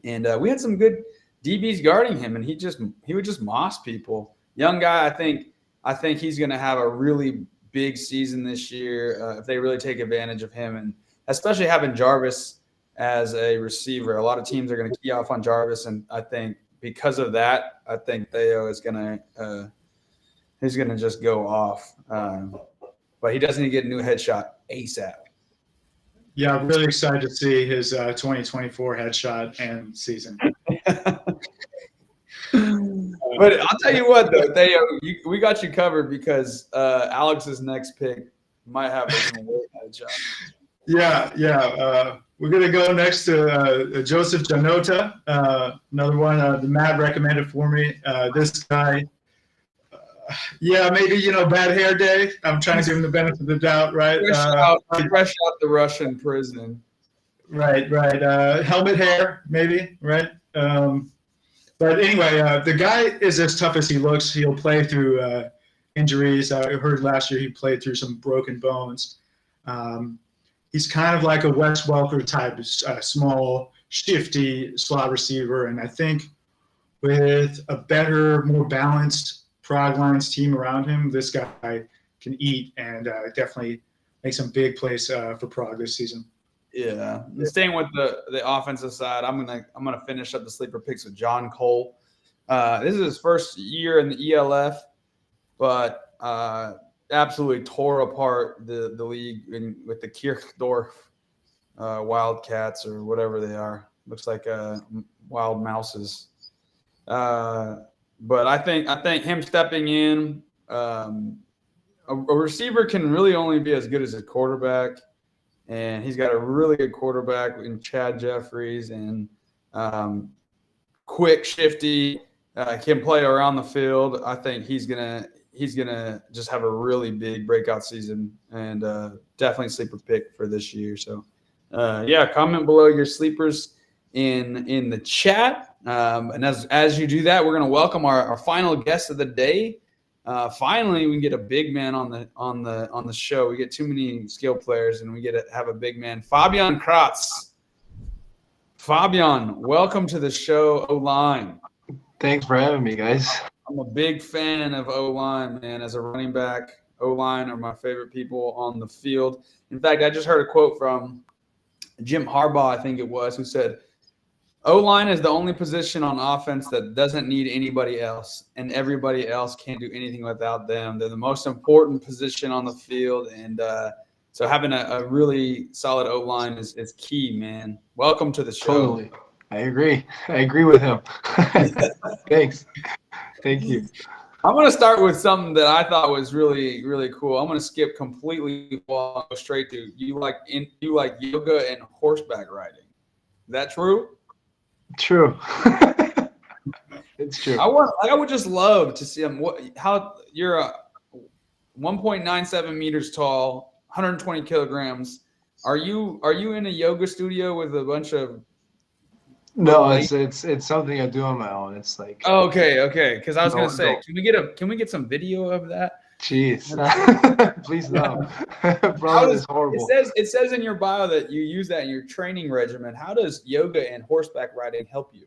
And we had some good DBs guarding him, and he would just moss people. Young guy, I think he's going to have a really big season this year if they really take advantage of him, and especially having Jarvis as a receiver. A lot of teams are going to key off on Jarvis, and I think because of that, I think Theo is going to he's going to just go off. But he does need to get a new headshot ASAP. Yeah, I'm really excited to see his 2024 headshot and season. But I'll tell you what, though, Theo, we got you covered because Alex's next pick might have a headshot. Yeah. We're going to go next to Joseph Janota, another one the Matt recommended for me. This guy, maybe, bad hair day. I'm trying to give him the benefit of the doubt, right? Fresh out the Russian prison. Right. Helmet hair, maybe, right? But anyway, the guy is as tough as he looks. He'll play through injuries. I heard last year he played through some broken bones. He's kind of like a Wes Welker type, small, shifty slot receiver. And I think with a better, more balanced Prague Lions team around him, this guy can eat and definitely make some big plays for Prague this season. Yeah. Staying with the offensive side, I'm gonna finish up the sleeper picks with John Cole. This is his first year in the ELF, but absolutely tore apart the league with the Kirchdorf Wildcats or whatever they are. Looks like wild mouses. But I think him stepping in, a receiver can really only be as good as a quarterback, and he's got a really good quarterback in Chad Jeffries, and quick, shifty, can play around the field. I think he's gonna just have a really big breakout season, and definitely sleeper pick for this year. So, comment below your sleepers in the chat. And as you do that, we're gonna welcome our final guest of the day. Finally, we can get a big man on the show. We get too many skill players, and we get to have a big man, Fabian Crotz. Fabian, welcome to the show, O-line. Thanks for having me, guys. I'm a big fan of O-line, man. As a running back, O-line are my favorite people on the field. In fact, I just heard a quote from Jim Harbaugh, I think it was, who said, O-line is the only position on offense that doesn't need anybody else, and everybody else can't do anything without them. They're the most important position on the field, and so having a really solid O-line is key, man. Welcome to the show. Totally. I agree with him. Thanks. Thank you. I'm going to start with something that I thought was really, really cool. I'm going to skip completely while I go straight to you like yoga and horseback riding. Is that true? True. It's true. I would just love to see how you're 1.97 meters tall, 120 kilograms. Are you in a yoga studio with a bunch of? No, it's something I do on my own. It's like. Okay. Because I was gonna say, can we get some video of that? Jeez, please no. Bro, it's horrible. It says in your bio that you use that in your training regimen. How does yoga and horseback riding help you?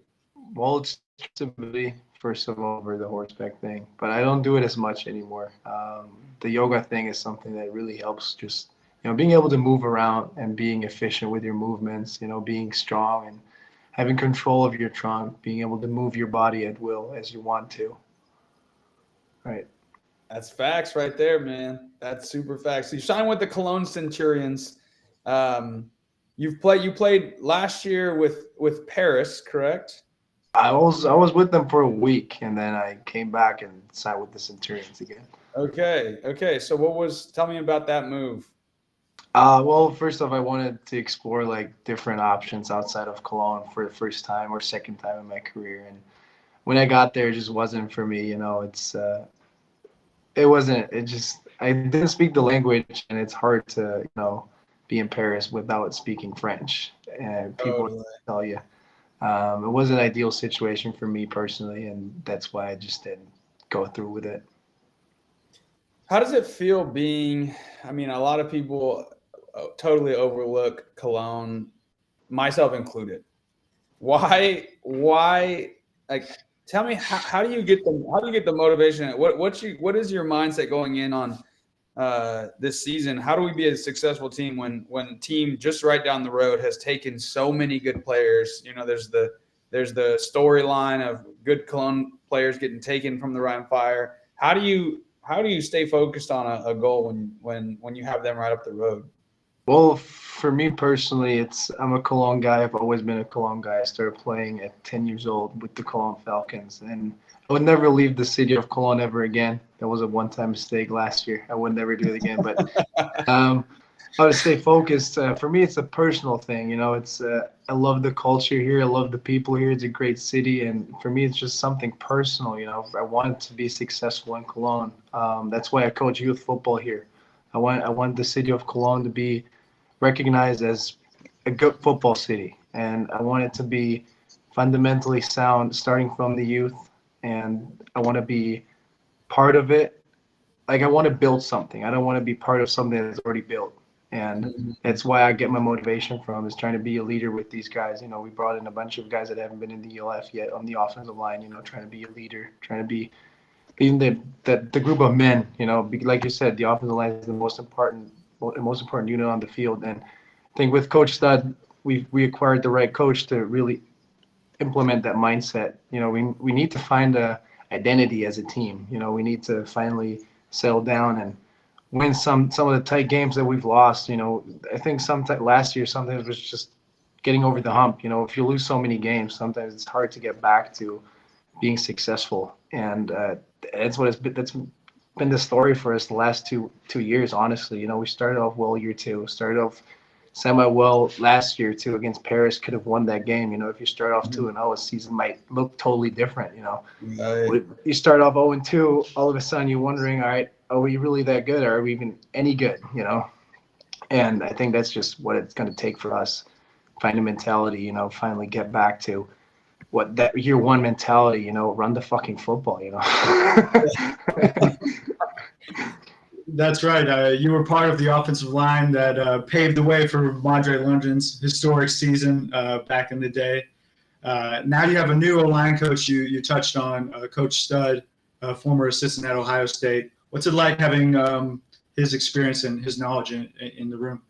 Well, it's stability first of all over the horseback thing, but I don't do it as much anymore. The yoga thing is something that really helps. Just being able to move around and being efficient with your movements. Being strong and having control of your trunk, being able to move your body at will as you want to. Right. That's facts right there, man. That's super facts. So you signed with the Cologne Centurions. You played last year with Paris, correct? I was with them for a week, and then I came back and signed with the Centurions again. Okay. So tell me about that move. Well, first off, I wanted to explore like different options outside of Cologne for the first time or second time in my career. And when I got there, it just wasn't for me. I didn't speak the language, and it's hard to, be in Paris without speaking French. And people would tell you. It was an ideal situation for me personally, and that's why I just didn't go through with it. How does it feel being, a lot of people totally overlook Cologne, myself included. Why, tell me how do you get the motivation? What is your mindset going in on this season? How do we be a successful team when team just right down the road has taken so many good players? There's the storyline of good Cologne players getting taken from the Rhine Fire. How do you stay focused on a goal when you have them right up the road? Well, for me personally, I'm a Cologne guy. I've always been a Cologne guy. I started playing at 10 years old with the Cologne Falcons, and I would never leave the city of Cologne ever again. That was a one-time mistake last year. I would never do it again. But I would stay focused. For me, it's a personal thing. I love the culture here. I love the people here. It's a great city, and for me, it's just something personal. I wanted to be successful in Cologne. That's why I coach youth football here. I want the city of Cologne to be recognized as a good football city, and I want it to be fundamentally sound starting from the youth, and I want to be part of it. Like, I want to build something. I don't want to be part of something that's already built, and that's why I get my motivation from is trying to be a leader with these guys. We brought in a bunch of guys that haven't been in the ELF yet on the offensive line, trying to be a leader, trying to be in the group of men, like you said, the offensive line is the most important unit on the field. And I think with Coach Stud, we acquired the right coach to really implement that mindset. We need to find a identity as a team. We need to finally settle down and win some of the tight games that we've lost. I think last year sometimes it was just getting over the hump. If you lose so many games, sometimes it's hard to get back to being successful, and that's what that's been the story for us the last two years. Honestly, we started off well year 2, started off semi well last year too against Paris. Could have won that game. If you start off 2-0, a season might look totally different. You start off 0-2, all of a sudden you're wondering, all right, are we really that good? Are we even any good? And I think that's just what it's going to take for us. Find a mentality, finally get back to what that year 1 mentality, run the fucking football, That's right. You were part of the offensive line that paved the way for Madre London's historic season back in the day. Now you have a new O-line coach you touched on, Coach Stud, former assistant at Ohio State. What's it like having his experience and his knowledge in the room?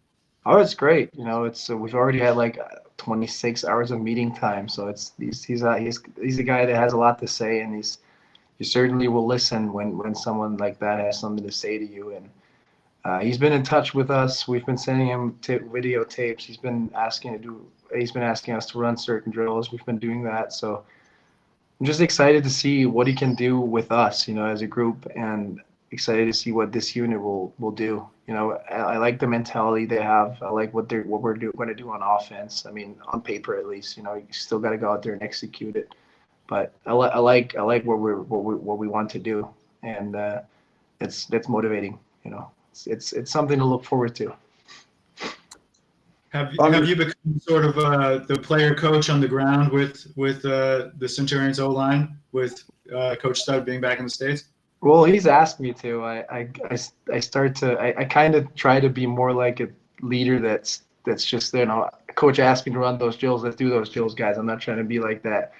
Oh, it's great. It's we've already had like 26 hours of meeting time. So he's a guy that has a lot to say, and you certainly will listen when someone like that has something to say to you. And he's been in touch with us. We've been sending him videotapes. He's been asking us to run certain drills. We've been doing that. So I'm just excited to see what he can do with us, as a group, and excited to see what this unit will do. I like the mentality they have. I like what we're going to do on offense. I mean, on paper at least. You still got to go out there and execute it. But I like what we want to do, and that's motivating. It's something to look forward to. Have you become sort of the player coach on the ground with the Centurions O-line, with Coach Stud being back in the States? Well, he's asked me to. I kind of try to be more like a leader that's just, Coach asked me to run those drills. Let's do those drills, guys. I'm not trying to be like that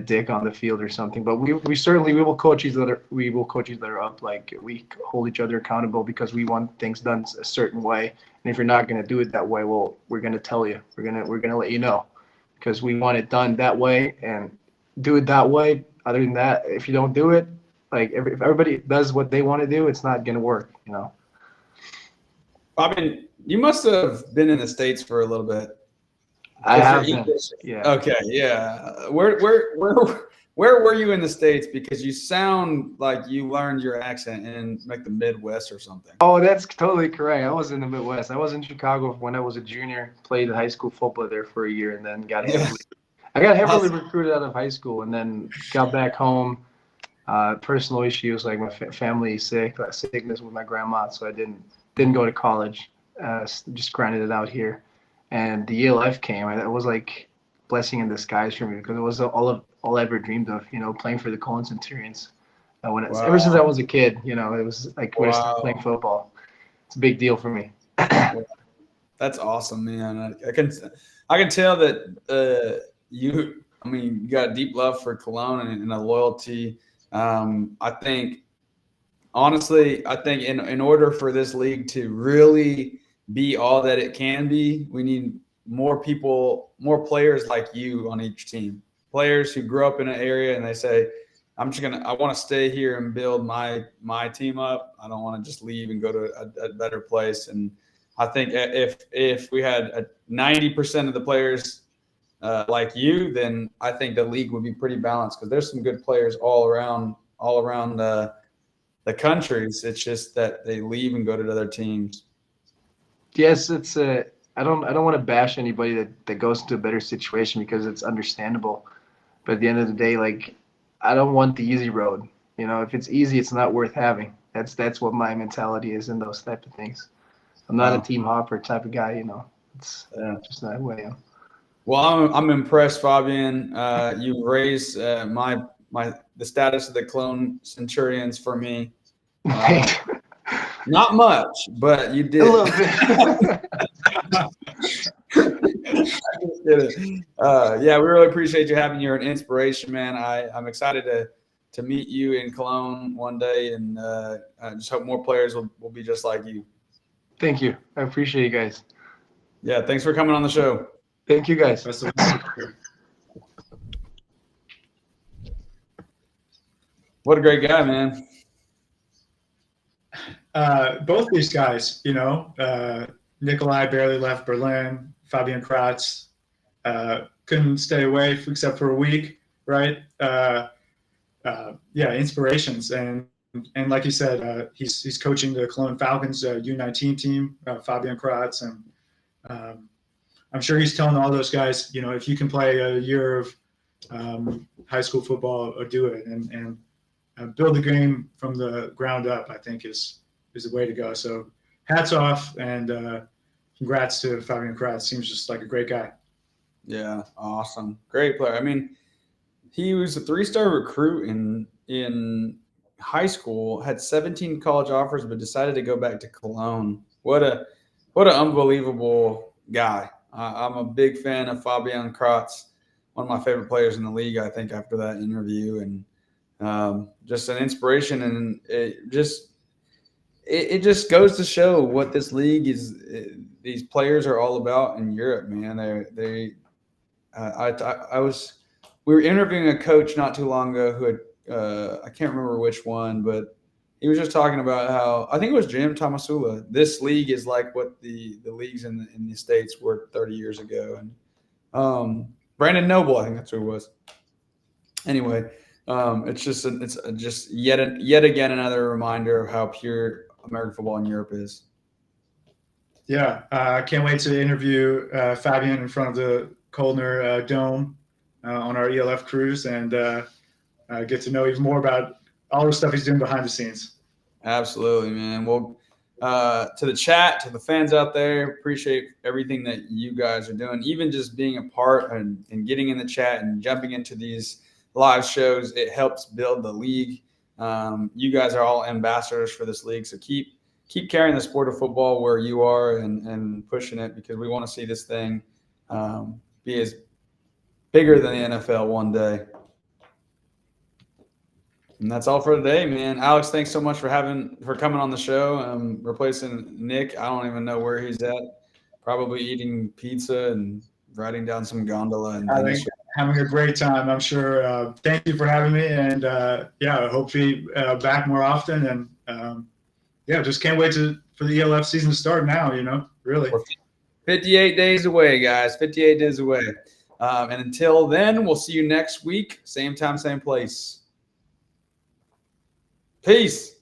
dick on the field or something. But we will coach each other. We will coach each other up. Like, we hold each other accountable because we want things done a certain way. And if you're not going to do it that way, well, we're going to tell you. We're going to let you know, because we want it done that way and do it that way. Other than that, if you don't do it, like, if everybody does what they want to do, it's not going to work, I mean, you must have been in the States for a little bit. I have been. Yeah. Okay. Yeah. Where were you in the States? Because you sound like you learned your accent in like the Midwest or something. Oh, that's totally correct. I was in the Midwest. I was in Chicago when I was a junior, played high school football there for a year, and then got heavily recruited out of high school, and then got back home. Personal issues, like my family sickness with my grandma, so I didn't go to college. Just grinded it out here, and the ELF came. It was like blessing in disguise for me, because it was all I ever dreamed of. Playing for the Cologne Centurions. Ever since I was a kid, it was like when I started playing football. It's a big deal for me. That's awesome, man. I can tell that you got a deep love for Cologne and a loyalty. I think in order for this league to really be all that it can be, we need more people, more players like you on each team. Players who grow up in an area and they say, I want to stay here and build my team up. I don't want to just leave and go to a better place. And I think if we had 90% of the players like you, then I think the league would be pretty balanced, because there's some good players all around the countries. It's just that they leave and go to other teams. Yes, it's I don't want to bash anybody that goes into a better situation, because it's understandable. But at the end of the day, like, I don't want the easy road. If it's easy, it's not worth having. That's what my mentality is in those type of things. I'm not a team hopper type of guy. It's just that way. Well, I'm impressed, Fabian. You raised the status of the Cologne Centurions for me. Not much, but you did. A little bit. Yeah, we really appreciate you having you. You're an inspiration, man. I'm excited to meet you in Cologne one day, and I just hope more players will be just like you. Thank you. I appreciate you guys. Yeah, thanks for coming on the show. Thank you, guys. What a great guy, man. Both these guys, Nicolai barely left Berlin. Fabian Crotz couldn't stay away except for a week, right? inspirations. And like you said, he's coaching the Cologne Falcons U19 team, Fabian Crotz, and I'm sure he's telling all those guys, if you can play a year of high school football, do it and build the game from the ground up. I think is the way to go. So hats off and congrats to Fabian Crotz. Seems just like a great guy. Yeah, awesome, great player. I mean, he was a 3-star recruit in high school, had 17 college offers, but decided to go back to Cologne. What an unbelievable guy. I'm a big fan of Fabian Crotz, one of my favorite players in the league, I think, after that interview, and just an inspiration. And it just goes to show what this league is. These players are all about in Europe, man. We were interviewing a coach not too long ago who had, I can't remember which one, but he was just talking about how, I think it was Jim Tomasula, this league is like what the leagues in the States were 30 years ago. And Brandon Noble, I think that's who it was. Anyway, it's just yet again another reminder of how pure American football in Europe is. Yeah, I can't wait to interview Fabian in front of the Koldner Dome on our ELF cruise and get to know even more about all the stuff he's doing behind the scenes. Absolutely, man. Well, to the chat, to the fans out there, appreciate everything that you guys are doing, even just being a part and getting in the chat and jumping into these live shows. It helps build the league. You guys are all ambassadors for this league, so keep carrying the sport of football where you are and pushing it, because we want to see this thing be as bigger than the NFL one day. And that's all for today, man. Alex, thanks so much for coming on the show. Replacing Nick. I don't even know where he's at. Probably eating pizza and riding down some gondola. And having a great time, I'm sure. Thank you for having me, and I hope to be back more often. And just can't wait for the ELF season to start now. Really. 58 days away, guys. 58 days away. And until then, we'll see you next week. Same time, same place. Peace.